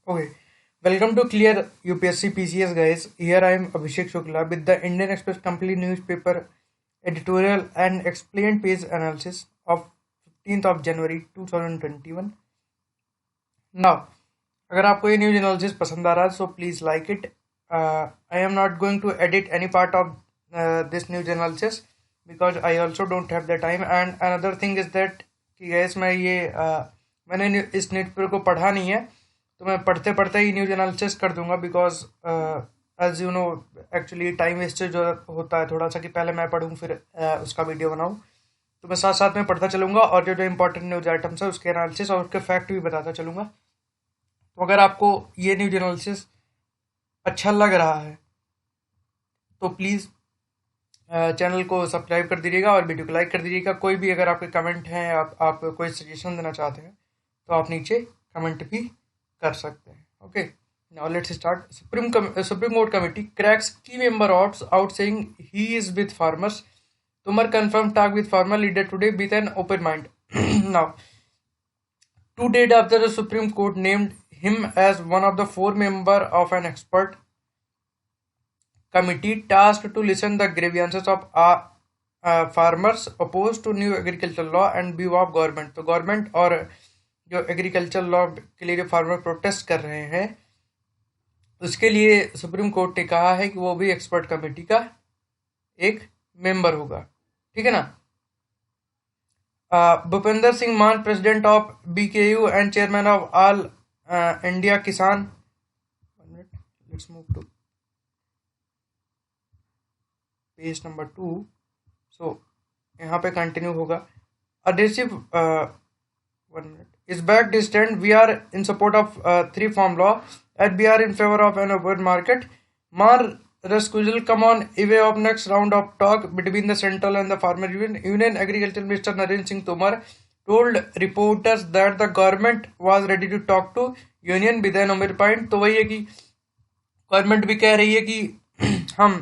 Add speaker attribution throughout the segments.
Speaker 1: Okay. Welcome to Clear UPSC PCS, guys. Here I am Abhishek Shukla with the Indian Express Complete Newspaper editorial and explained page analysis of 15th of January 2021. Now, अगर आपको ये news analysis पसंद आ रहा है so please like it. I am not going to edit any part of this news analysis because I also don't have the time. And another thing is that कि guys मैंने इस newspaper को पढ़ा नहीं है, तो मैं पढ़ते पढ़ते ही न्यूज़ एनालिसिस कर दूंगा because as you know actually time wastage जो होता है थोड़ा सा कि पहले मैं पढ़ूँ फिर उसका वीडियो बनाऊँ, तो मैं साथ साथ में पढ़ता चलूँगा और जो इंपॉर्टेंट न्यूज आइटम्स है उसके एनालिसिस और उसके फैक्ट भी बताता चलूँगा. तो अगर आपको ये न्यूज एनालिसिस अच्छा लग रहा है तो प्लीज़ चैनल को सब्सक्राइब कर दीजिएगा और वीडियो को लाइक कर दीजिएगा. कोई भी अगर आपके कमेंट हैं, आप कोई सजेशन देना चाहते हैं तो आप नीचे कमेंट भी कर सकते हैं. Okay, now let's start. Supreme court committee cracks key member out saying he is with farmers. Tomar confirmed talk with farmer leader today with an open mind. Now, 2 days after the Supreme Court named him as one of the 4 members of an expert committee tasked to listen the grievances of farmers opposed to new agricultural law and view of government. तो government और जो agriculture law के लिए जो farmer protest कर रहे हैं उसके लिए सुप्रीम कोर्ट ने कहा है कि वो भी एक्सपर्ट कमेटी का एक मेंबर होगा. ठीक है ना. Bhupendra Singh Mann, president of BKU and chairman of all India Kisan. Let's move to page number 2. So यहाँ पे कंटिन्यू होगा. Adhesive 1 minute is back this stand. We are in support of 3 farm law and we are in favor of an open market. Mar Raskuzel come on away of next round of talk between the central and the farmer union. Agriculture Minister Narendra Singh Tomar told reporters that the government was ready to talk to union with an open point. तो वही है कि government भी कह रही है कि हम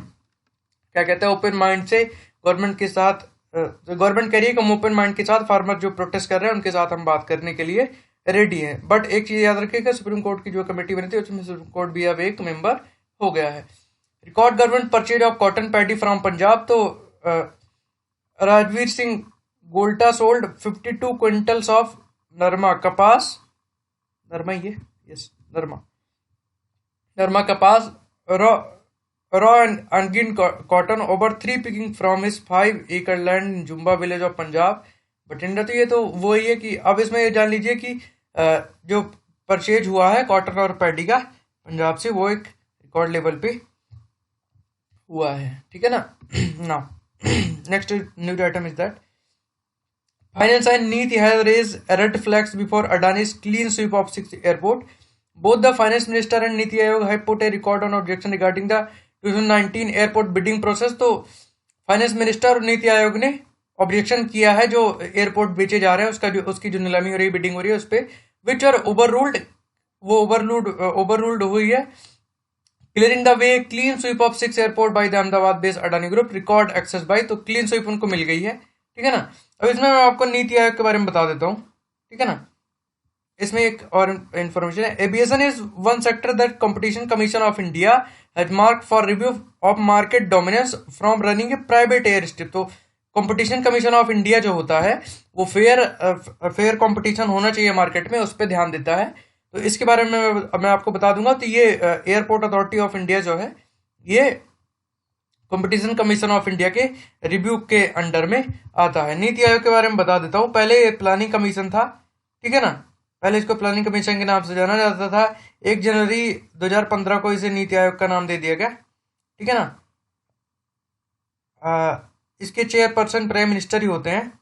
Speaker 1: क्या कहते हैं ओपन माइंड से गवर्नमेंट के साथ, गवर्नमेंट कह रही है कि हम ओपन माइंड के साथ फार्मर जो प्रोटेस्ट कर रहे हैं उनके साथ हम बात करने के लिए रेडी हैं. बट एक चीज याद रखिएगा, सुप्रीम कोर्ट की जो कमेटी बनी थी उसमें सुप्रीम कोर्ट भी अब एक मेंबर हो गया है. Record government purchase of cotton paddy from Punjab. तो Rajveer Singh Golta sold 52 quintals of narma kapas. नरमा ये यस नरमा कपास raw and unginned cotton over 3 picking from his 5 acre land in Jumba village of Punjab. Bathinda. तो ये तो वही है कि अब इसमें ये जान लीजिए कि जो परचेज हुआ है कॉटन और पैडी का पंजाब से वो एक रिकॉर्ड लेवल पे हुआ है. ठीक है ना. Now next news item is that finance and NITI has raised red flags before Adani's clean sweep of 6 airport. Both the finance minister and Niti Aayog have put a record on objection regarding the 2019 airport bidding process. तो finance minister और नीति आयोग ने objection किया है जो airport बेचे जा रहे हैं उसकी जो नीलामी हो रही है, बिडिंग हो रही है उस पर, विच आर ओवररूल्ड. वो ओवररूल्ड हुई है. Clearing the way clean sweep of 6 airport by the Ahmedabad based Adani group. Record access by. तो क्लीन स्वीप उनको मिल गई है. ठीक है ना. अब इसमें मैं आपको नीति आयोग के बारे में बता देता हूँ. ठीक है ना. इसमें एक और इंफॉर्मेशन है. Aviation is one sector that competition commission of India has marked for review of market dominance from running A private air strip. तो कंपटीशन कमीशन ऑफ इंडिया जो होता है वो फेयर कंपटीशन होना चाहिए मार्केट में, उस पर ध्यान देता है. तो इसके बारे में मैं आपको बता दूंगा. तो ये एयरपोर्ट अथॉरिटी ऑफ इंडिया जो है ये कंपटीशन कमीशन ऑफ इंडिया के रिव्यू के अंडर में आता है. नीति आयोग के बारे में बता देता हूँ. पहले प्लानिंग कमीशन था. ठीक है ना. पहले इसको प्लानिंग कमीशन के नाम से जाना जाता था. 1 जनवरी 2015 को इसे नीति आयोग का नाम दे दिया गया. ठीक है ना. इसके चेयरपर्सन प्राइम मिनिस्टर ही होते हैं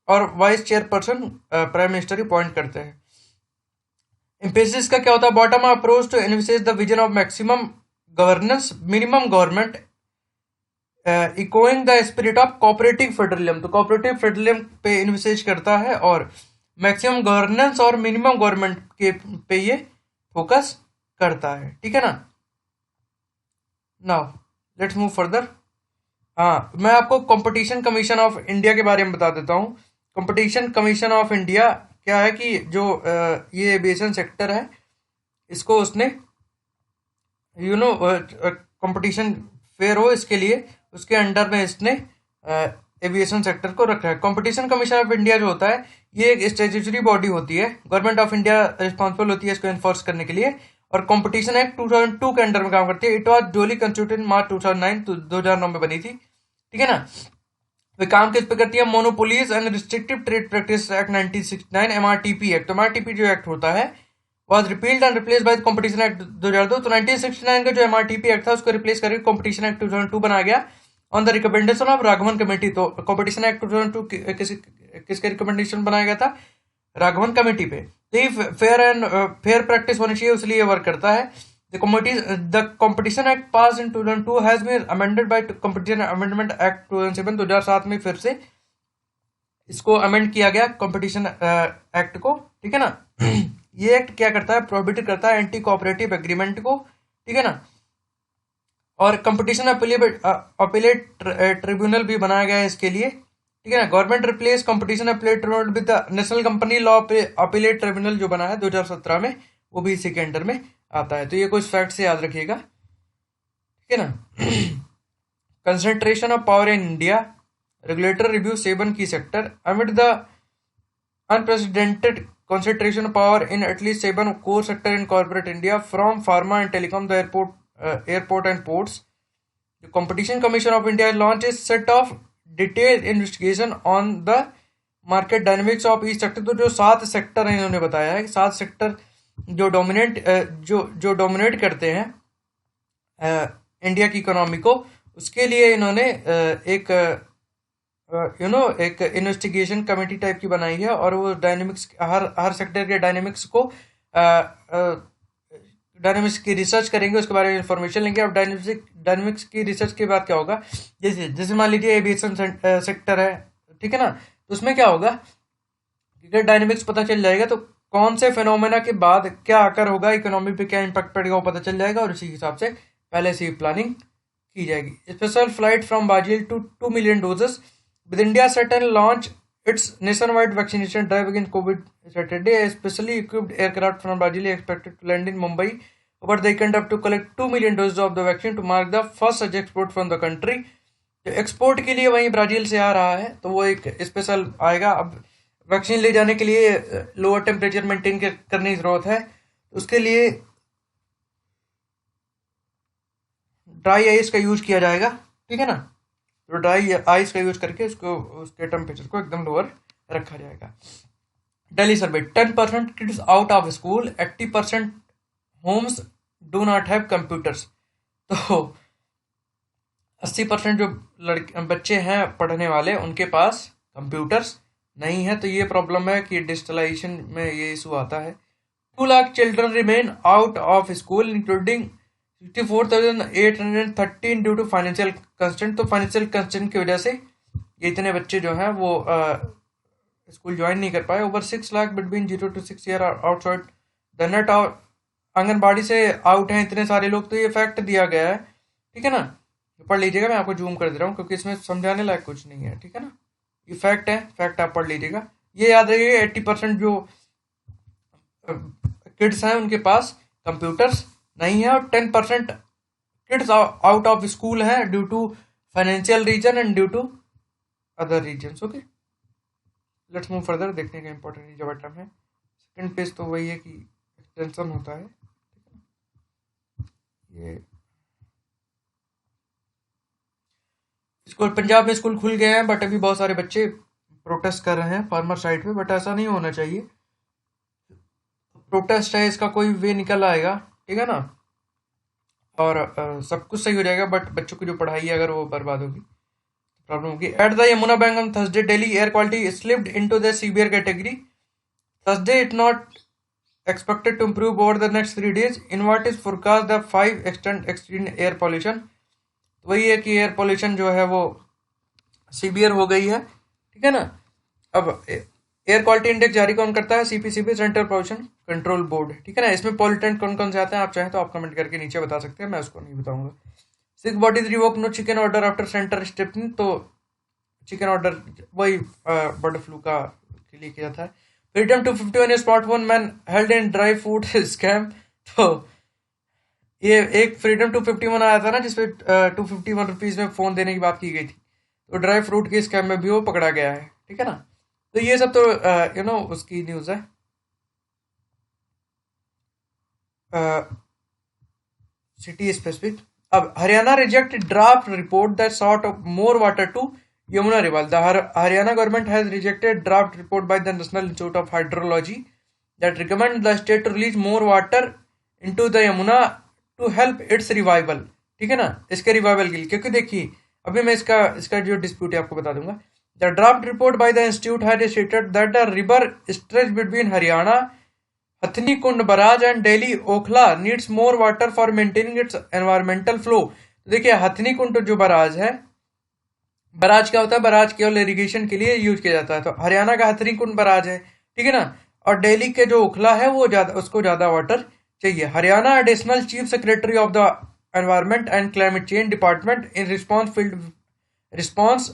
Speaker 1: और वाइस चेयरपर्सन प्राइम मिनिस्टर ही अपॉइंट करते हैं. एम्फेसिस का क्या होता है? Bottom approach to envisage the vision of maximum governance minimum government echoing the spirit of cooperative federalism. तो कोऑपरेटिव फेडरलिज्म पे इन्विसेज करता है और मैक्सिमम गवर्नेंस और मिनिमम गवर्नमेंट के पे ये फोकस करता है. ठीक है ना. Now let's move further. हाँ, मैं आपको कंपटीशन कमीशन ऑफ इंडिया के बारे में बता देता हूँ. कंपटीशन कमीशन ऑफ इंडिया क्या है कि जो ये एविएशन सेक्टर है इसको उसने कंपटीशन फेयर हो इसके लिए उसके अंडर में इसने एविएशन सेक्टर को रखा है। कंपटीशन कमीशन ऑफ इंडिया जो होता है ये एक स्टैट्यूटरी बॉडी होती है, गवर्नमेंट ऑफ इंडिया रिस्पॉन्सिबल होती है इसको एनफोर्स करने के लिए, और कंपटीशन एक्ट 2002 के अंडर में काम करती है। इट वाज ड्यूली कंस्टिट्यूटेड मार्च 2009, तो 2009 में बनी थी, ठीक है ना। वे काम किस पे करती है? Monopolies and restrictive trade practice act 1969, MRTP act. तो एमआरटीपी जो एक्ट होता है was repealed and replaced by the Competition Act 2002। तो 1969 का जो एमआरटीपी एक्ट था उसको रिप्लेस करके कॉम्पिटिशन एक्ट 2002 बनाया गया on the recommendation of Raghavan committee. तो कॉम्पिटिशन एक्ट 2002 किसके रिकमेंडेशन बनाया गया था? राघवन कमेटी पे। तो ये फेयर प्रैक्टिस होनी चाहिए इसलिए वर्क करता है। The competition act pass in 2002 has been amended by competition amendment act 2007। 2007 में फिर से इसको अमेंड किया गया कॉम्पिटिशन एक्ट को, ठीक है ना। ये एक्ट क्या करता है? प्रोहिबिट करता है एंटी कोऑपरेटिव एग्रीमेंट को, ठीक है ना। और कंपटीशन अपीलेट ट्रिब्यूनल भी बनाया गया है इसके लिए, ठीक है ना। Government replace competition appellate tribunal with the national company law appellate tribunal जो बना है 2017 में, वो भी इसी के अंडर में आता है। तो ये कुछ फैक्ट से याद रखिएगा, ठीक है ना। Concentration of power in India, regulator review 7 की sector amid the unprecedented concentration of power in at least 7 core sector in corporate India, from pharma and telecom, the airport and ports. The Competition Commission of India launched a set of detailed investigation on the market dynamics of each sector। तो जो 7 sector हैं इन्होंने बताया है, 7 sector जो dominate करते हैं India की इकोनॉमी को, उसके लिए इन्होंने एक इन्वेस्टिगेशन कमेटी टाइप की बनाई है, और वो डायनेमिक्स हर सेक्टर के डायनेमिक्स की रिसर्च करेंगे, उसके बारे में इंफॉर्मेशन लेंगे। अब डायनेमिक्स की रिसर्च के बाद क्या होगा, जैसे मान लीजिए एविएशन सेक्टर है, ठीक है ना। तो उसमें क्या होगा कि डायनेमिक्स पता चल जाएगा तो कौन से फिनोमेना के बाद क्या आकर होगा, इकोनॉमी पे क्या इम्पैक्ट पड़ेगा वो पता चल जाएगा, और इसी हिसाब से पहले से ही प्लानिंग की जाएगी। Special flight from Brazil to 2 million doses with India set and launch its nationwide vaccination drive against COVID Saturday. A specially equipped aircraft from Brazil is expected to land in Mumbai over the weekend to collect 2 million doses of the vaccine to mark the first such export from the country। जो export के लिए वहीं Brazil से आ रहा है, तो वो एक स्पेशल आएगा। अब वैक्सीन ले जाने के लिए लोअर टेम्परेचर मेंटेन करने की जरूरत है, उसके लिए ड्राई आइस का यूज किया जाएगा, ठीक है ना। तो ड्राई आइस का यूज करके उसके टेम्परेचर को एकदम लोअर रखा जाएगा। Delhi survey, 10% kids out of school, 80% homes do not have computers. तो 80% जो बच्चे हैं पढ़ने वाले, उनके पास कंप्यूटर्स नहीं है। तो ये प्रॉब्लम है कि डिजिटलाइजेशन में ये इशू आता है। 2 lakh children remain out of school including 64,813 due to financial constant. तो फाइनेंशियल कंस्टेंट की वजह से ये इतने बच्चे जो हैं वो स्कूल ज्वाइन नहीं कर पाए। Over 6 lakh between 0 to 6 year outside the net, anganwadi से आउट हैं इतने सारे लोग। तो ये फैक्ट दिया गया है, ठीक है ना। पढ़ लीजिएगा, मैं आपको जूम कर दे रहा हूँ क्योंकि इसमें समझाने लायक कुछ नहीं है, ठीक है ना। ये फैक्ट है, फैक्ट आप पढ़ लीजिएगा। ये याद रखिएगा 80% जो किड्स हैं उनके पास कंप्यूटर्स नहीं है, और 10% किड्स आउट ऑफ स्कूल है due to financial reason and due to other reasons. Okay, let's move further. देखने का इंपॉर्टेंट जब आइटम है सेकंड पेज, तो वही है कि एक्सटेंशन होता है। ये स्कूल, पंजाब में स्कूल खुल गए हैं, बट अभी बहुत सारे बच्चे प्रोटेस्ट कर रहे हैं फार्मर साइड पे, बट ऐसा नहीं होना चाहिए। प्रोटेस्ट है, इसका कोई वे निकल आएगा, ठीक है ना, और सब कुछ सही हो जाएगा। बट बच्चों की जो पढ़ाई है अगर वो बर्बाद होगी, प्रॉब्लम होगी। At the Yamuna bank on Thursday, Delhi air quality slipped into the severe category. Thursday it not expected to improve over the next 3 days in what is forecast the 5 extreme air pollution। वही है कि air pollution जो है वो severe हो गई है, ठीक है ना। अब एयर क्वालिटी इंडेक्स जारी कौन करता है? CPCB, central pollution control board, ठीक है ना। इसमें पॉल्यूटेंट कौन कौन से आते हैं, आप चाहें तो आप कमेंट करके नीचे बता सकते हैं, मैं उसको नहीं बताऊंगा। 6 bodies revoke no chicken order after centre stepney. तो चिकन ऑर्डर वही बर्ड फ्लू का के लिए किया था। Freedom to 51 smartphone man held in dry food scam. तो ये एक फ्रीडम 251 आया था ना, जिसपे 251 रुपीज में फोन देने की बात की गई थी, तो ड्राई फ्रूट के स्कैम में भी वो पकड़ा गया है, ठीक है ना। तो ये सब तो उसकी न्यूज़ है। City specific. अब Haryana reject draft report that sought more water to Yamuna river. The Haryana government has rejected draft report by the national institute of hydrology that recommend the state to release more water into the Yamuna to help its revival. ठीक है ना, इसके revival के लिए, क्योंकि देखिए अभी मैं इसका इसका जो डिस्प्यूट है आपको बता दूंगा। The draft report by the institute had stated that the river stretch between Haryana Hathni Kund barrage and Delhi Okhla needs more water for maintaining its environmental flow. तो देखिए हथनी कुंड जो बराज है, बराज क्या होता है, बराज केवल इरिगेशन के लिए यूज किया जाता है, तो हरियाणा का हथनी कुंड बराज है, ठीक है ना। और दिल्ली के जो ओखला है वो ज्यादा, उसको ज्यादा वाटर चाहिए। Haryana additional chief secretary of the environment and climate change department in response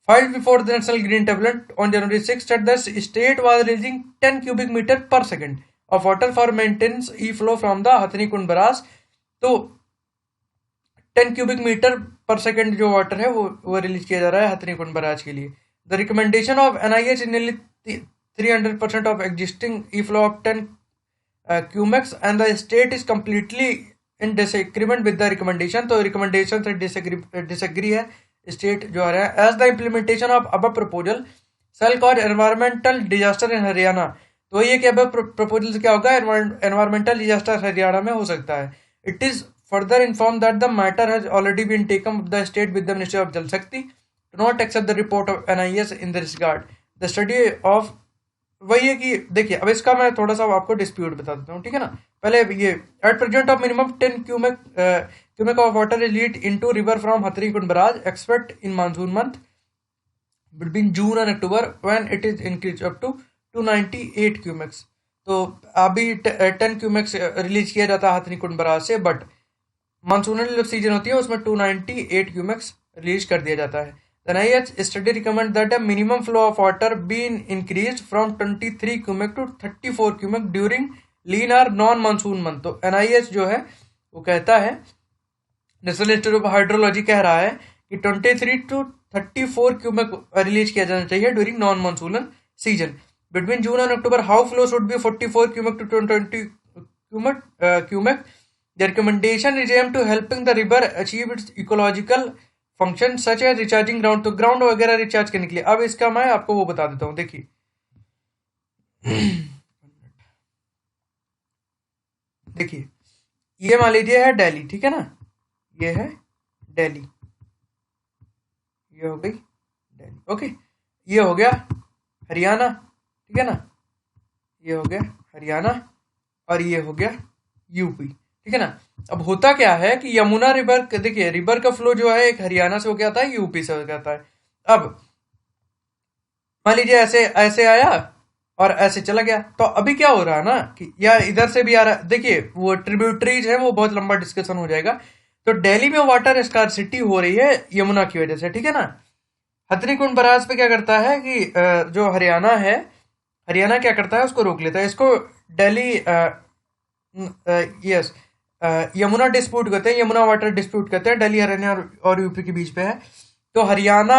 Speaker 1: filed before the National Green Tablet on January 6 that the state was releasing 10 cubic meter per second of water for maintenance e-flow from the Hathni Kund barrage. तो 10 cubic meter per second जो water है वो release किया जा रहा है Hathni Kund barrage के लिए। The recommendation of NIH in nearly 300% of existing e-flow of 10 cumecs and the state is completely in disagreement with the recommendation. तो रिकमेंडेशन से डिसएग्री है स्टेट जो आ रहा है। एज द इम्प्लीमेंटेशन ऑफ अब proposal shall cause environmental disaster in Haryana. तो ये कि अब प्रपोजल से क्या होगा, एनवायरमेंटल डिजास्टर हरियाणा में हो सकता है। It is further inform that the matter has already been taken up the state with the ministry of Jal Shakti to not accept the report of NIS in this regard. The study of, वही है कि देखिए अब इसका मैं थोड़ा सा आपको डिस्प्यूट बता देता हूँ, ठीक है ना। पहले ये at present of minimum 10 cumec of water is lead into river from Hathni Kund barrage expect in monsoon month between June and October when it is increase up to 298 cumecs. तो अभी 10 क्यूमेक्स रिलीज किया जाता है हथनी कुंड बराज से, but monsoonal जो season होती है उसमें 298 क्यूमेक्स रिलीज कर दिया जाता है। The NIH study recommends that a minimum flow of water be increased from 23 cubic to 34 cubic during lean or non-monsoon month। तो NIH जो है वो कहता है, नेशनल इंस्टीट्यूट ऑफ हाइड्रोलॉजी कह रहा है कि 23 टू 34 क्यूबिक रिलीज किया जाना चाहिए during non monsoon season. Between June and October how flow should be 44 cubic to 220 cubic. The recommendation is aimed to helping the river achieve its ecological function सच है recharging ground. तो ground वगैरह recharge करने के लिए, अब इसका मैं आपको वो बता देता हूँ। देखिए देखिए ये मान लीजिए है दिल्ली, ठीक है ना, ये है दिल्ली, ये हो गई दिल्ली, ओके। ये हो गया हरियाणा, ठीक है ना, ये हो गया हरियाणा और ये हो गया यूपी, ठीक है ना। अब होता क्या है कि यमुना रिवर, देखिए रिवर का फ्लो जो है एक हरियाणा से होके आता है, यूपी से होके आता है। अब मान लीजिए ऐसे ऐसे आया और ऐसे चला गया, तो अभी क्या हो रहा है ना कि यार इधर से भी आ रहा है। देखिए वो ट्रिब्यूटरीज है, वो बहुत लंबा डिस्कशन हो जाएगा। तो दिल्ली में वाटर स्कार्सिटी हो रही है यमुना की वजह से, ठीक है ना। हथनी कुंड बराज पे क्या करता है कि जो हरियाणा है, हरियाणा क्या करता है उसको रोक लेता है। इसको दिल्ली यस यमुना डिस्प्यूट कहते हैं, यमुना वाटर डिस्प्यूट कहते हैं, दिल्ली हरियाणा और यूपी के बीच पे है। तो हरियाणा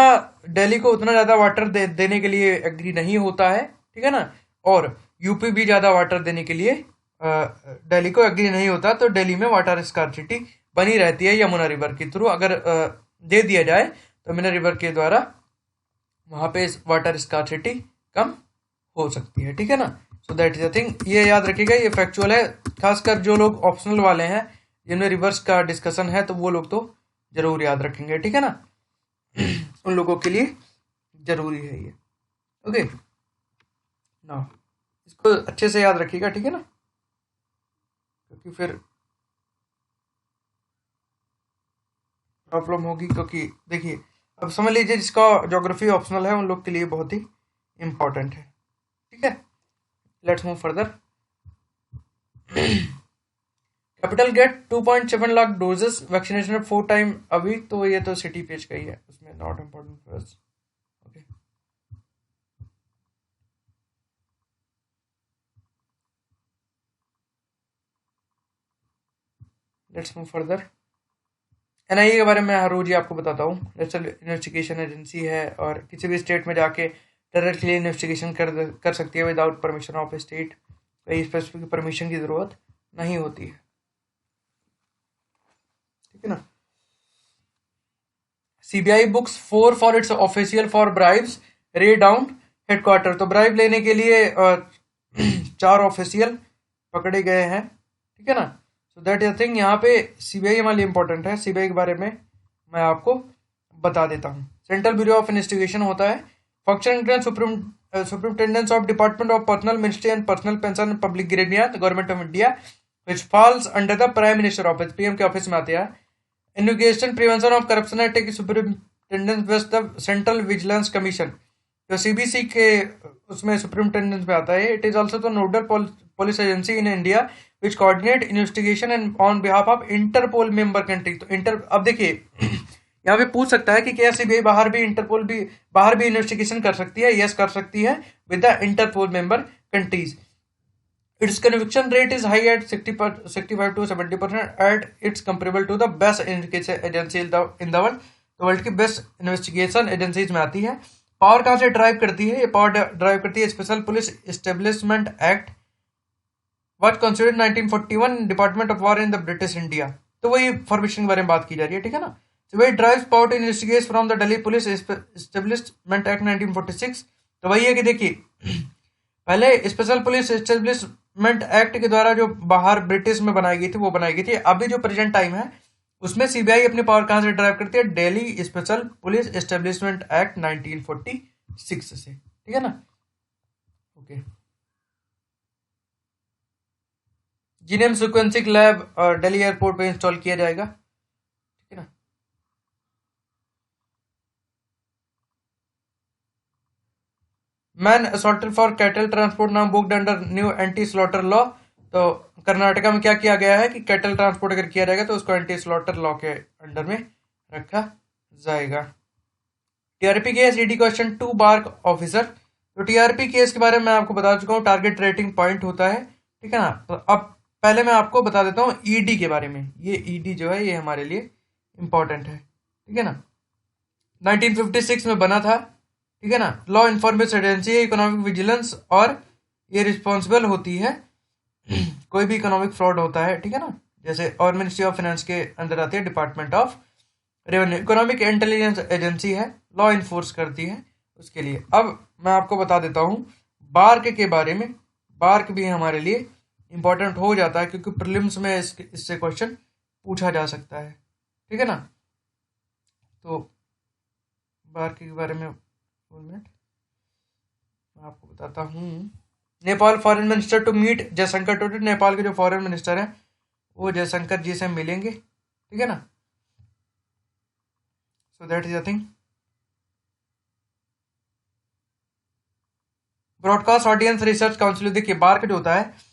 Speaker 1: दिल्ली को उतना ज्यादा वाटर देने के लिए एग्री नहीं होता है, ठीक है ना, और यूपी भी ज्यादा वाटर देने के लिए दिल्ली को एग्री नहीं होता। तो दिल्ली में वाटर स्कार्सिटी बनी रहती है यमुना रिवर के थ्रू। अगर दे दिया जाए तो यमुना रिवर के द्वारा वहां पे वाटर स्कार्सिटी कम हो सकती है, ठीक है ना। So that is a thing, ये याद रखिएगा, ये फैक्चुअल है। खासकर जो लोग ऑप्शनल वाले हैं जिनमें रिवर्स का डिस्कशन है, तो वो लोग तो जरूर याद रखेंगे, ठीक है ना। उन लोगों के लिए जरूरी है ये, ओके ना, इसको अच्छे से याद रखिएगा, ठीक है ना, क्योंकि फिर प्रॉब्लम होगी। क्योंकि देखिए अब समझ लीजिए जिसका ज्योग्राफी ऑप्शनल है उन लोग के लिए बहुत ही इंपॉर्टेंट है, ठीक है। Let's move further. Capital get 2.7 lakh doses vaccination 4 time अभी। तो ये तो सिटी पेज का ही है, उसमें not important for us, okay. Let's move further. NIA के बारे में हर रोज ही आपको बताता हूँ। नेशनल इन्वेस्टिगेशन एजेंसी है और किसी भी स्टेट में जाके टेरर के लिए इन्वेस्टिगेशन कर सकती है विदाउट परमिशन ऑफ स्टेट। कोई स्पेसिफिक परमिशन की जरूरत नहीं होती है, ठीक है ना। CBI books 4 for its official for bribes रे डाउन हेडक्वार्टर। तो ब्राइब लेने के लिए 4 ऑफिशियल पकड़े गए हैं, ठीक है ना। So that is thing. यहाँ पे सीबीआई हमारे लिए इंपॉर्टेंट है। सीबीआई के बारे में मैं आपको बता देता हूँ। सेंट्रल ब्यूरो ऑफ इन्वेस्टिगेशन होता है। Function superintendence of department of personnel ministry and personnel pension and public grievances government of India which falls under the prime minister office, PM के ऑफिस में आते हैं। Investigation prevention of corruption act की superintendence with the central vigilance commission, जो CBC के उसमें superintendence में आता है। It is also the nodal police agency in India which coordinate investigation and on behalf of interpole member country. तो अब देखिए यहाँ पे पूछ सकता है कि क्या सीबीआई बाहर भी इन्वेस्टिगेशन कर सकती है? यस, कर सकती है with the Interpol member countries. Its conviction rate is high at 65 to 70% and it's comparable to the best investigation agency in the world। तो वर्ल्ड की बेस्ट इन्वेस्टिगेशन एजेंसीज में आती है। पावर कहाँ से ड्राइव करती है? ये पावर ड्राइव करती है special police establishment act what considered 1941 department of war in the British India. तो वही फॉर्मेशन के बारे में बात की जा रही है, ठीक है ना। So वही drives power to investigate from the Delhi police establishment act 1946। तो वही है कि देखिए पहले स्पेशल पुलिस एस्टेब्लिशमेंट एक्ट के द्वारा जो बाहर ब्रिटिश में बनाई गई थी वो बनाई गई थी। अभी जो प्रेजेंट टाइम है उसमें सीबीआई अपनी पावर कहां से ड्राइव करती है? Delhi special police establishment act 1946 से, ठीक है ना। Okay. Genome sequencing lab Delhi airport पे इंस्टॉल किया जाएगा, ठीक है ना। Man assaulted for cattle transport now booked under new anti slaughter law. तो कर्नाटका में क्या किया गया है कि कैटल ट्रांसपोर्ट अगर किया जाएगा तो उसको एंटी स्लॉटर लॉ के अंडर में रखा जाएगा। TRP case ED question 2 BARC officer. तो टीआरपी केस के बारे में मैं आपको बता चुका हूँ, टारगेट रेटिंग पॉइंट होता है, ठीक है ना। तो अब पहले मैं आपको बता देता हूँ ईडी के बारे में। ये ईडी जो है ये हमारे लिए इंपॉर्टेंट है, ठीक है ना। 1956 में बना था, ठीक है ना। Law information agency economic vigilance और ये रिस्पॉन्सिबल होती है कोई भी इकोनॉमिक फ्रॉड होता है, ठीक है ना। जैसे और मिनिस्ट्री ऑफ फाइनेंस के अंदर आती है department of revenue. Economic intelligence agency है, लॉ इन्फोर्स करती है उसके लिए। अब मैं आपको बता देता हूँ बार्क के बारे में। बार्क भी हमारे लिए इंपॉर्टेंट हो जाता है क्योंकि प्रीलिम्स में इससे क्वेश्चन पूछा जा सकता है, ठीक है ना। तो बार्क के बारे में मैं आपको बताता हूँ। Nepal foreign minister to meet Jaishankar today. Nepal के जो फॉरेन मिनिस्टर हैं वो जयशंकर जी से मिलेंगे, ठीक है ना। So that is a thing. Broadcast audience research council. देखिए बार्क जो होता है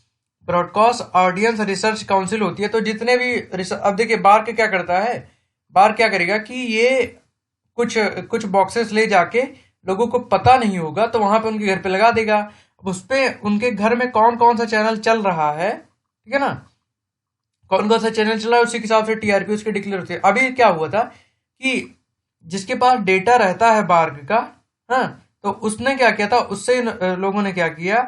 Speaker 1: ब्रॉडकास्ट ऑडियंस रिसर्च काउंसिल होती है। तो जितने भी अब देखिए बार्क क्या करता है, बार्क क्या करेगा कि ये कुछ बॉक्सेस ले जाके लोगों को पता नहीं होगा तो वहां पे उनके घर पे लगा देगा। उस पे उनके घर में कौन कौन सा चैनल चल रहा है, ठीक है ना, कौन कौन सा चैनल चल रहा है उसी के हिसाब से टीआरपी उसके डिक्लेयर होती है। अभी क्या हुआ था कि जिसके पास डेटा रहता है बार्क का, हाँ, तो उसने क्या किया था, उससे लोगों ने क्या किया,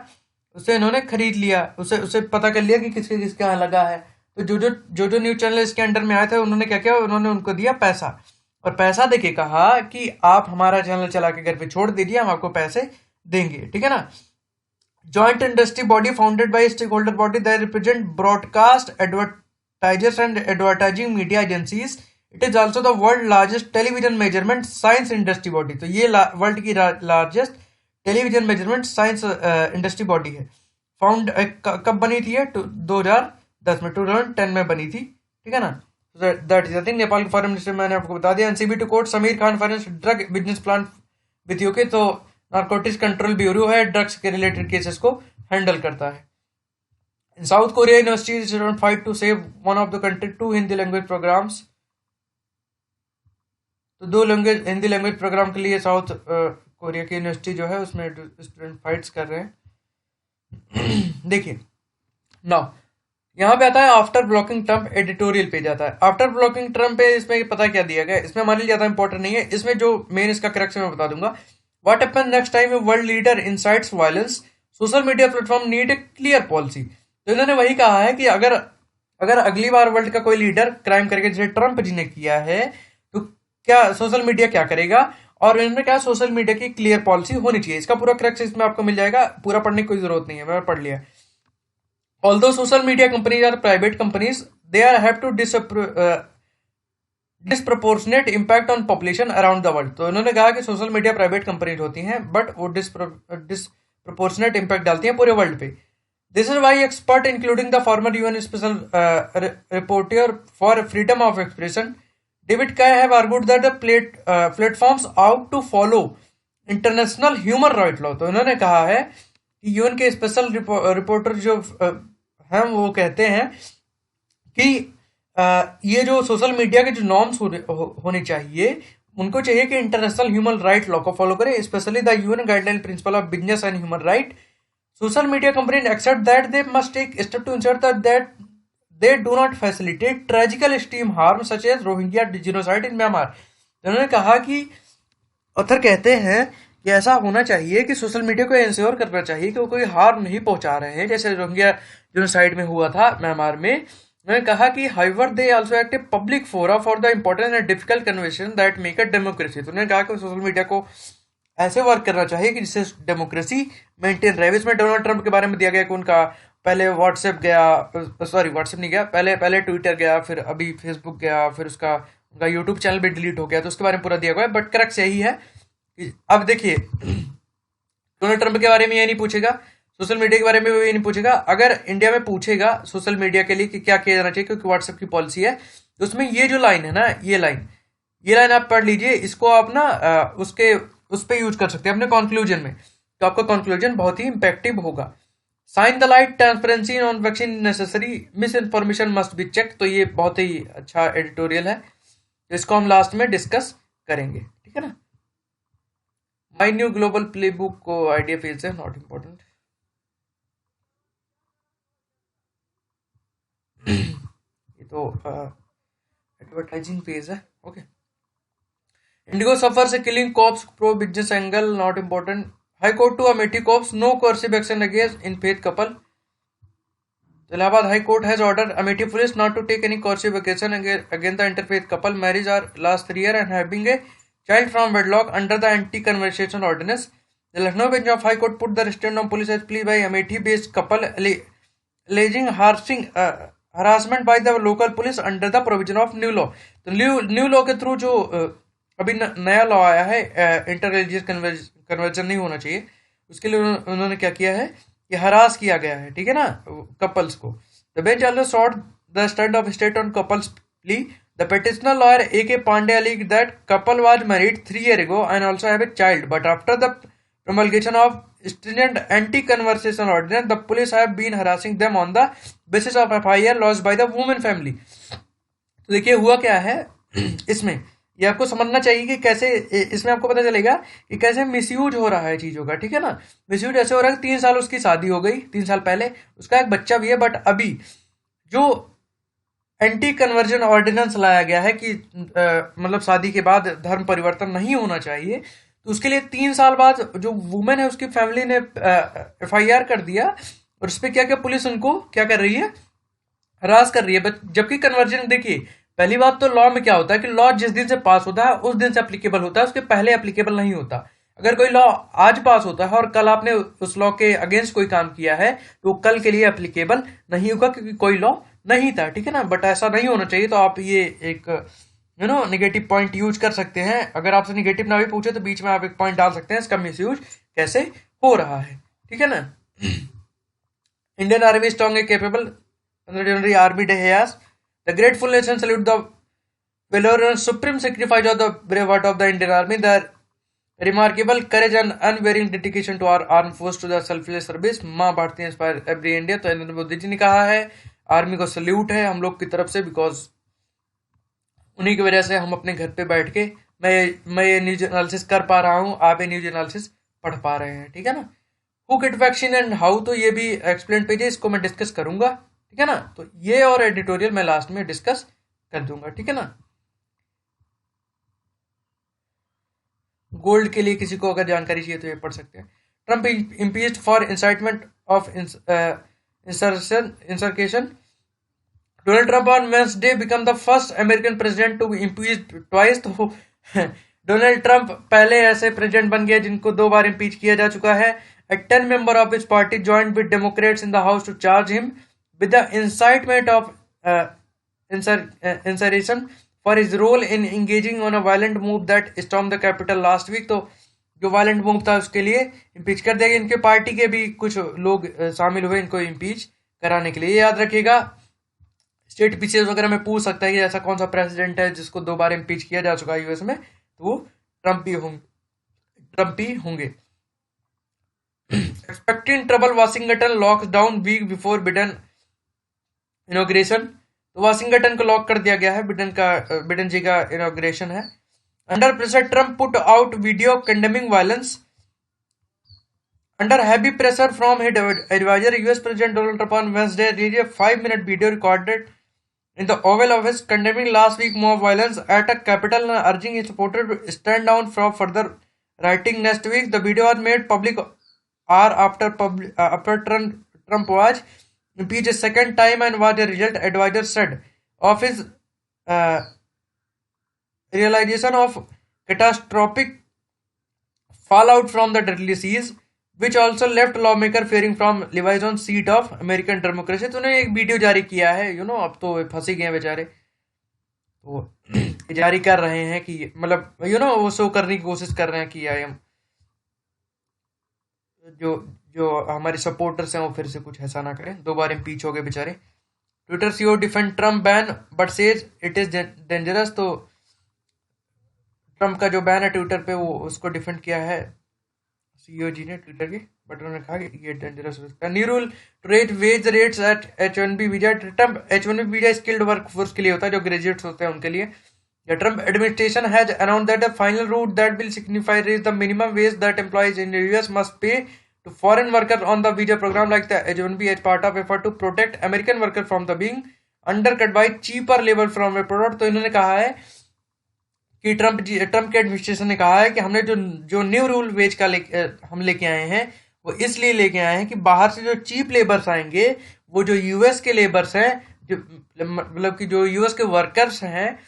Speaker 1: उससे इन्होंने खरीद लिया, उसे पता कर लिया कि किसके किसके यहाँ लगा है। तो जो न्यूज चैनल इसके अंडर में आए थे उन्होंने क्या किया, उन्होंने उनको दिया पैसा, और पैसा देके कहा कि आप हमारा चैनल चला के घर पे छोड़ दीजिए, हम आपको पैसे देंगे, ठीक है ना। Joint industry body founded by stakeholder body that represent broadcast advertisers and advertising media agencies. It is also the world largest television measurement science industry body. तो ये वर्ल्ड की largest television measurement science industry body है। Found कब बनी थी? 2010 में, 2010 में बनी थी, ठीक है ना। That is I think. Nepal के फॉरेन मिनिस्टर मैंने आपको बता दिया। NCB to court Sameer Khan finance drug business plan with UK. तो नारकोटिक्स कंट्रोल ब्यूरो है, ड्रग्स के रिलेटेड केसेस को हैंडल करता है। In South Korea university fight to save one of the country 2 Hindi language programs. तो 2 हिंदी लैंग्वेज प्रोग्राम के लिए south Korea की यूनिवर्सिटी जो है उसमें स्टूडेंट फाइट्स कर रहे हैं। देखिए नाउ यहाँ पे आता है after blocking Trump editorial page आता है। आफ्टर ब्लॉकिंग ट्रम्प पे इसमें पता क्या दिया गया, इसमें हमारे लिए ज्यादा इंपॉर्टेंट नहीं है, इसमें जो मेन इसका करेक्ट मैं बता दूंगा। What happen next time a world leader insights violence, social media platform need a clear policy. तो इन्होंने वही कहा है कि अगर अगर अगली बार वर्ल्ड का कोई लीडर क्राइम करके जैसे ट्रम्प जी ने किया है, तो क्या सोशल मीडिया क्या करेगा, और इन्होंने कहा सोशल मीडिया की क्लियर पॉलिसी होनी चाहिए। इसका पूरा करेक्ट इसमें आपको मिल जाएगा, पूरा पढ़ने की कोई जरूरत नहीं है, मैंने पढ़ लिया। Although social media companies are private companies, they are have to disproportionate impact on population around the world। तो इन्होंने कहा कि सोशल मीडिया प्राइवेट कंपनीज होती हैं, बट वो डिसप्रोपोर्शनेट इम्पैक्ट डालती हैं पूरे वर्ल्ड पे। This is why expert including the former UN special reporter for freedom of expression David Kaye have argued that the platforms ought to follow international human right law. तो इन्होंने कहा है कि UN के स्पेशल रिपोर्टर जो हैं वो कहते हैं कि ये जो सोशल मीडिया के जो नॉर्म्स होने चाहिए, उनको चाहिए कि इंटरनेशनल ह्यूमन राइट लॉ को फॉलो करें, specially the UN guideline principle of business and human right. Social media company accept that they must take step to ensure that they do not facilitate tragical extreme harm such as Rohingya genocide in Myanmar. उन्होंने कहा कि author कहते हैं कि ऐसा होना चाहिए कि सोशल मीडिया को इंश्योर करना चाहिए कि वो कोई हार्म नहीं पहुंचा रहे हैं, जैसे रोहिंग्या जिनोसाइड में हुआ था म्यांमार में। उन्होंने कहा कि however they also act a public forum for the important and difficult conversation that make a democracy. तो उन्होंने कहा कि सोशल मीडिया को ऐसे वर्क करना चाहिए कि जिससे डेमोक्रेसी मेंटेन रहे। इसमें डोनाल्ड ट्रंप के बारे में दिया गया कि उनका पहले व्हाट्सएप गया, सॉरी व्हाट्सएप नहीं गया, पहले ट्विटर गया, फिर अभी फेसबुक गया, फिर उनका यूट्यूब चैनल भी डिलीट हो गया। तो उसके बारे में पूरा दिया गया है, बट करेक्ट यही है। अब देखिए, डोनाल्ड ट्रंप के बारे में ये नहीं पूछेगा, सोशल मीडिया के बारे में भी ये नहीं पूछेगा। अगर इंडिया में पूछेगा सोशल मीडिया के लिए कि क्या किया जाना चाहिए, क्योंकि व्हाट्सएप की पॉलिसी है, तो उसमें ये जो लाइन है ना, ये लाइन आप पढ़ लीजिए, इसको आप ना उस पर यूज कर सकते हैं अपने कंक्लूजन में, तो आपका कंक्लूजन बहुत ही इंपैक्टिव होगा। Shine the light transparency on vaccine necessary, miss information must be check. तो ये बहुत ही अच्छा एडिटोरियल है, तो इसको हम लास्ट में डिस्कस करेंगे, ठीक है ना। My new global play book को आइडिया फेज से नॉट इम्पोर्टेंट। ये तो एडवर्टाइजिंग पेज है, ओके। इंडिगो सफर से killing cops, pro business angle not important. High court to Amethi cops, no coercive action against interfaith couple. Allahabad high court has order Amethi police not to take any coercive action against the interfaith couple. Marriage are last 3 years and having a child from wedlock under the anti-conversion ordinance. The Lucknow bench of High Court put the restraint on police as plea by Amethi-based couple alleging harassment by the local police under the provision of new law. तो new law के through जो अभी नया law आया है, inter religious conversion नहीं होना चाहिए, उसके लिए उन्होंने क्या किया है कि हरास किया गया है, ठीक है ना, कपल्स को। The bench also sought the stand of state on couples plea. The petitioner lawyer A.K. Pandey alleged that couple was married 3 years ago and also have a child, but after the promulgation of stringent anti-conversion ordinance, the police have been harassing them on the basis of FIR lodged by the woman family. तो देखिए हुआ क्या है इसमें, ये आपको समझना चाहिए कि कैसे इसमें आपको पता चलेगा कि कैसे मिसयूज हो रहा है चीजों का, ठीक है ना। मिसयूज ऐसे हो रहा है कि 3 साल उसकी शादी हो गई, 3 साल पहले उसका एक बच्चा भी है, बट अभी जो एंटी कन्वर्जन ऑर्डिनेंस लाया गया है कि मतलब शादी के बाद धर्म परिवर्तन नहीं होना चाहिए, तो उसके लिए 3 साल बाद जो वुमेन है उसकी फैमिली ने FIR कर दिया, और उस पर क्या क्या पुलिस उनको क्या कर रही है, हरास कर रही है। जबकि कन्वर्जन, देखिए पहली बात तो लॉ में क्या होता है कि लॉ जिस दिन से पास होता है उस दिन से एप्लीकेबल होता है, उसके पहले एप्लीकेबल नहीं होता। अगर कोई लॉ आज पास होता है और कल आपने उस लॉ के अगेंस्ट कोई काम किया है, तो कल के लिए एप्लीकेबल नहीं होगा, क्योंकि कोई लॉ नहीं था, ठीक है ना। बट ऐसा नहीं होना चाहिए, तो आप ये एक नेगेटिव पॉइंट यूज कर सकते हैं। अगर आपसे नेगेटिव ना भी पूछे तो बीच में आप एक पॉइंट डाल सकते हैं, इसका मिस यूज कैसे हो रहा है, ठीक है ना। Indian army strong and capable, 15 January army day है आज। The grateful nation salute the valorous supreme sacrifice of the brave heart of the Indian Army, the remarkable courage and unwavering dedication to our armed force to the selfless service. माँ Bharti inspire every India. तो नरेंद्र मोदी जी ने कहा है army को salute है हम लोग की तरफ से, बिकॉज उन्हीं की वजह से हम अपने घर पे बैठ के मैं ये न्यूज एनालिसिस कर पा रहा हूँ, आप ये न्यूज एनालिसिस पढ़ पा रहे हैं, ठीक है ना। Who get vaccine and how, तो ये भी एक्सप्लेन पेज है, इसको मैं डिस्कस करूंगा, ठीक है ना। तो ये और एडिटोरियल मैं लास्ट में डिस्कस कर दूंगा, ठीक है ना। गोल्ड के लिए किसी को अगर जानकारी चाहिए तो ये पढ़ सकते हैं। Trump impeached for incitement of insurrection. Donald Trump on Wednesday become the first American president to be impeached twice. तो डोनाल्ड ट्रंप पहले ऐसे प्रेसिडेंट बन गए जिनको 2 बार इम्पीच किया जा चुका है। A 10 member of his party joined with Democrats in the House to charge him with the incitement of uh, insurrection for his role in engaging on a violent move that stormed the Capitol last week। तो जो violent move था उसके लिए impeach कर दिया गया। इनके party के भी कुछ लोग शामिल हुए इनको इम्पीच कराने के लिए। याद रखिएगा, स्टेट पीसीएस वगैरह में पूछ सकता है कि ऐसा कौन सा प्रेसिडेंट है जिसको 2 बार इम्पीच किया जा चुका है यूएस में, तो वो ट्रंप ही होंगे। Expecting trouble, Washington locks down week before Biden inauguration। तो वाशिंगटन को लॉक कर दिया गया है, बिडेन जी का इनॉग्रेशन है। Under pressure Trump put out video condemning violence. Under heavy pressure from his adviser, US president Donald Trump on Wednesday released a 5-minute video recorded in the Oval Office condemning last week mob violence at a Capitol and urging his supporters to stand down from further rioting next week। The video was made public hour after Trump was impeached a second time and was a result, advisor said, of his realization of catastrophic fallout from the deadly siege, which also left lawmaker fearing from Levi's on seat of American democracy। तो उन्होंने एक video जारी किया है, अब तो फंसे गए बेचारे, तो जारी कर रहे हैं कि मतलब वो शो करने की कोशिश कर रहे हैं कि आई एम जो हमारे सपोर्टर्स हैं वो फिर से कुछ ऐसा ना करें। 2 बार इम्पीच हो गए बेचारे। Twitter CEO defend Trump ban but says it is dangerous. तो ट्रम्प का जो बैन है ट्विटर पे, वो उसको डिफेंड किया है सीईओ जी ने ट्विटर के, बट उन्होंने कहा कि ये डेंजरस हो सकता है। New rule to rate wage rates at H1B visa. Trump H1B visa skilled workforce के लिए होता है, जो ग्रेजुएट्स होते हैं उनके लिए। The Trump administration has announced that a final rule that will signify raise the minimum wage that employees in the US must pay to foreign workers on the visa program like the H1B as part of effort to protect American workers from the being undercut by cheaper labor from abroad। तो इन्होंने कहा है कि Trump के administration ने कहा है कि हमने जो न्यू रूल वेज का हम लेके आए हैं, वो इसलिए लेके आए हैं कि बाहर से जो चीप लेबर्स आएंगे, वो जो यूएस के लेबर्स हैं, जो मतलब कि जो यूएस के वर्कर्स हैं।